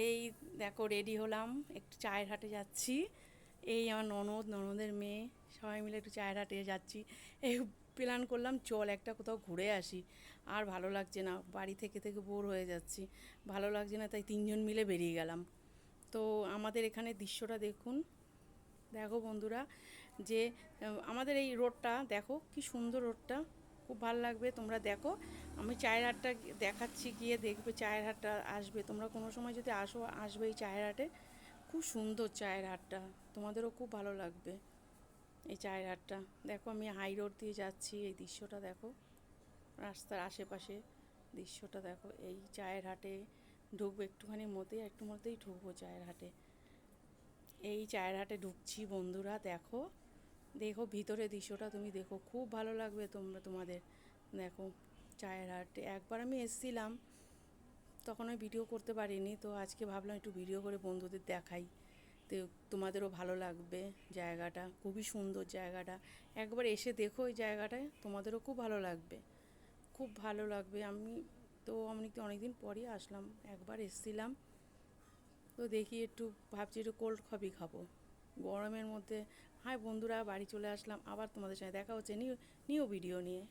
এই দেখো রেডি হলাম, একটু চায়ের হাটে যাচ্ছি। এই আমার ননদের মেয়ে, সবাই মিলে একটু চায়ের হাটে যাচ্ছি। এই প্ল্যান করলাম চল একটা কোথাও ঘুরে আসি। আর ভালো লাগছে না, বাড়ি থেকে থেকে বোর হয়ে যাচ্ছি, ভালো লাগছে না, তাই তিনজন মিলে বেরিয়ে গেলাম। তো আমাদের এখানে দৃশ্যটা দেখুন, দেখো বন্ধুরা, যে আমাদের এই রোডটা দেখো কি সুন্দর রোডটা, খুব ভালো লাগবে তোমরা দেখো। আমি চায়ের হাটটা দেখাচ্ছি, গিয়ে দেখবে চায়ের হাটটা, আসবে তোমরা কোনো সময় যদি আসবে এই চায়ের হাটে। খুব সুন্দর চায়ের হাটটা, তোমাদেরও খুব ভালো লাগবে এই চায়ের হাটটা। দেখো আমি হাই রোড দিয়ে যাচ্ছি, এই দৃশ্যটা দেখো, রাস্তার আশেপাশে দৃশ্যটা দেখো। এই চায়ের হাটে ঢুকবো একটুখানি মধ্যেই, একটু মধ্যেই ঢুকবো চায়ের হাটে। এই চায়ের হাটে ঢুকছি বন্ধুরা, দেখো দেখো ভিতরে দৃশ্যটা তুমি দেখো, খুব ভালো লাগবে তোমাদের। দেখো চায়ের হাটে একবার আমি এসেছিলাম, তখন আমি ভিডিও করতে পারিনি, তো আজকে ভাবলাম একটু ভিডিও করে বন্ধুদের দেখাই, তো তোমাদেরও ভালো লাগবে। জায়গাটা খুবই সুন্দর, জায়গাটা একবার এসে দেখো, ওই জায়গাটায় তোমাদেরও খুব ভালো লাগবে, খুব ভালো লাগবে। আমি তো অনেক দিন পরই আসলাম, একবার এসেছিলাম, তো দেখি একটু ভাবছি একটু কোল্ড কফি খাবো গরমের মধ্যে। হাই বন্ধুরা, বাড়ি চলে আসলাম, আবার তোমাদের সঙ্গে দেখা হচ্ছে নিউ নিউ ভিডিও নিয়ে।